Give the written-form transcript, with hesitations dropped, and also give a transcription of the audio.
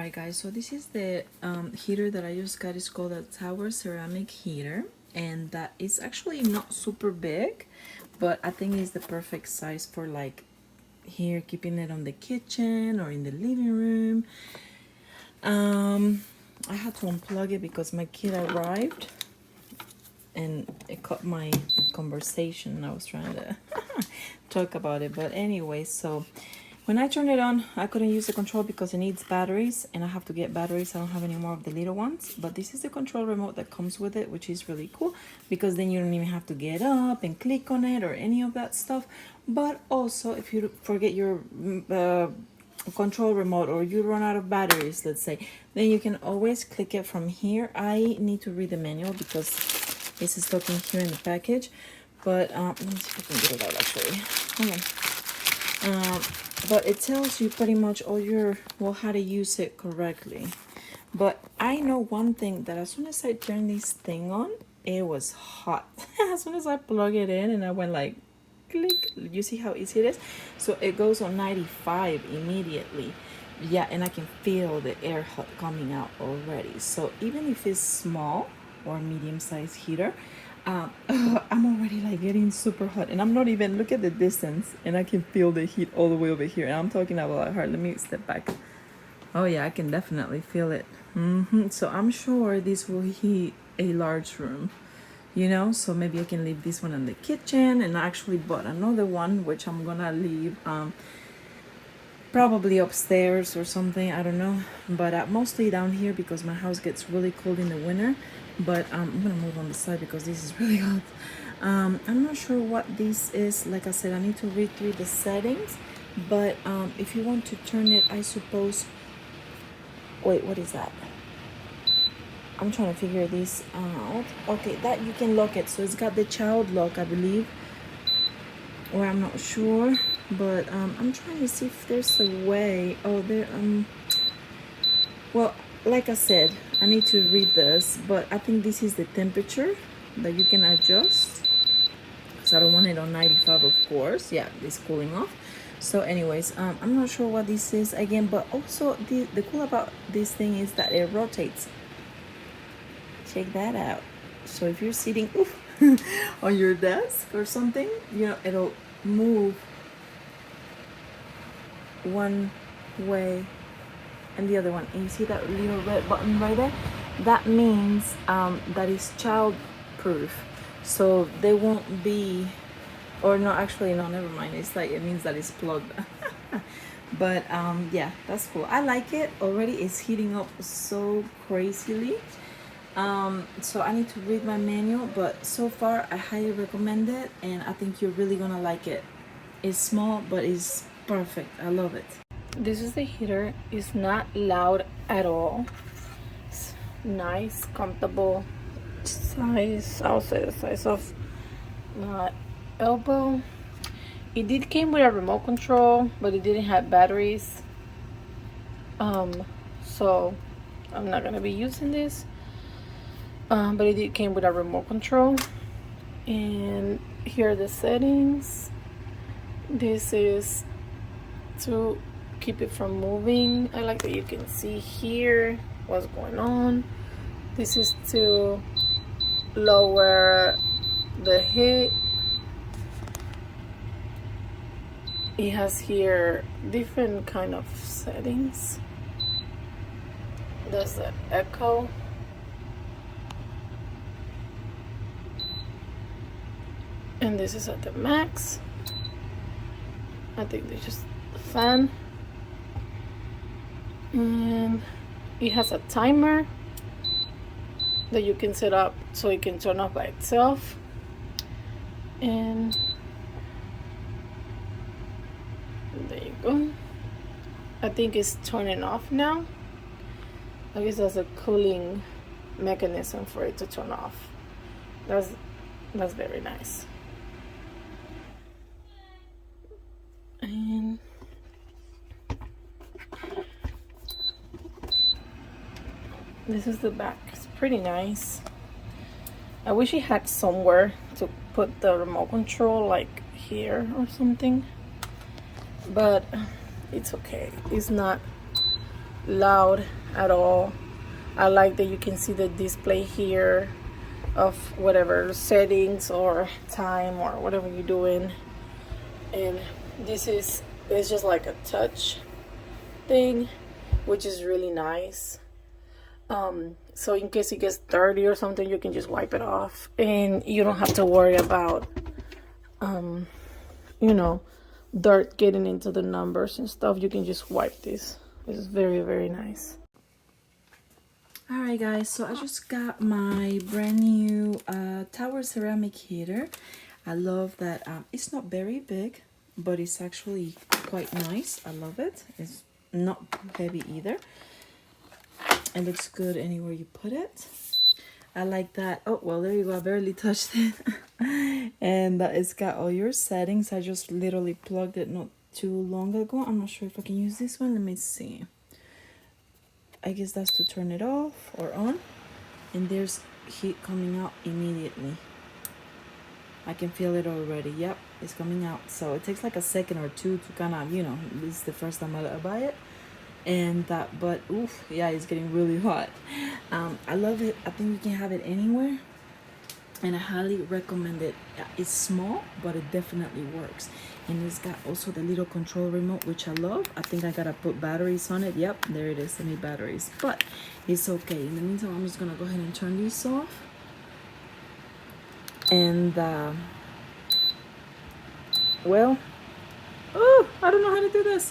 Alright guys, so this is the heater that I just got. It's called a tower ceramic heater, and that is actually not super big, but I think it's the perfect size for like here, keeping it on the kitchen or in the living room. I had to unplug it because my kid arrived and it caught my conversation. I was trying to talk about it, but anyway, so when I turned it on, I couldn't use the control because it needs batteries, and I have to get batteries. I don't have any more of the little ones, but this is the control remote that comes with it, which is really cool because then you don't even have to get up and click on it or any of that stuff. But also, if you forget your control remote or you run out of batteries, let's say, then you can always click it from here. I need to read the manual because it's stuck in here in the package, but let me see if I can get it out actually. Hold on. But it tells you pretty much all your, well, how to use it correctly. But I know one thing, that as soon as I turned this thing on, it was hot. As soon as I plug it in and I went like click, you see how easy it is? So it goes on 95 immediately. Yeah, and I can feel the air hot coming out already. So even if it's small or medium-sized heater, I'm already like getting super hot, and I'm not even, look at the distance, and I can feel the heat all the way over here, and I'm talking about her. Let me step back. Oh yeah, I can definitely feel it. So I'm sure this will heat a large room, you know. So maybe I can leave this one in the kitchen, and I actually bought another one which I'm gonna leave probably upstairs or something, I don't know, but mostly down here because my house gets really cold in the winter. But I'm gonna move on the side because this is really hot. I'm not sure what this is. Like I said, I need to read through the settings, but if you want to turn it, I suppose, wait, what is that? I'm trying to figure this out. Okay, that you can lock it, so it's got the child lock, I believe, or I'm not sure, but I'm trying to see if there's a way. Oh, there, well, like I said, I need to read this, but I think this is the temperature that you can adjust, because I don't want it on 95, of course. Yeah, it's cooling off. So anyways, I'm not sure what this is again, but also the cool about this thing is that it rotates. Check that out. So if you're sitting on your desk or something, you know, it'll move one way and the other one, and you see that little red button right there? That means that is child proof, so they won't be, or no, actually no, never mind, it's like, it means that it's plugged. But yeah, that's cool. I like it already. It's heating up so crazily. So I need to read my manual, but so far I highly recommend it, and I think you're really gonna like it. It's small, but it's perfect. I love it. This is the heater. It's not loud at all. It's nice, comfortable size. I'll say the size of my elbow. It did came with a remote control, but it didn't have batteries. So I'm not gonna be using this. But it did came with a remote control. And here are the settings. This is to keep it from moving. I like that you can see here what's going on. This is to lower the heat. It has here different kind of settings. There's the echo, and this is at the max. I think they just fan, and it has a timer that you can set up so it can turn off by itself. And there you go. I think it's turning off now. I guess there's a cooling mechanism for it to turn off. That's very nice. And this is the back. It's pretty nice. I wish it had somewhere to put the remote control, like here or something, but it's okay. It's not loud at all. I like that you can see the display here of whatever settings or time or whatever you're doing. And this is, it's just like a touch thing, which is really nice. So in case it gets dirty or something, you can just wipe it off, and you don't have to worry about you know, dirt getting into the numbers and stuff. You can just wipe this. It's very, very nice. Alright guys, so I just got my brand new tower ceramic heater. I love that it's not very big, but it's actually quite nice. I love it. It's not heavy either. It looks good anywhere you put it. I like that. Oh, well, there you go. I barely touched it. And it's got all your settings. I just literally plugged it not too long ago. I'm not sure if I can use this one. Let me see. I guess that's to turn it off or on. And there's heat coming out immediately. I can feel it already. Yep, it's coming out. So it takes like a second or two to kind of, you know, this is the first time I buy it. And that, but oof, yeah, it's getting really hot. I love it. I think you can have it anywhere, and I highly recommend it. It's small, but it definitely works. And it's got also the little control remote, which I love. I think I gotta put batteries on it. Yep, there it is. I need batteries, but it's okay. In the meantime, I'm just gonna go ahead and turn these off. And well, oh, I don't know how to do this.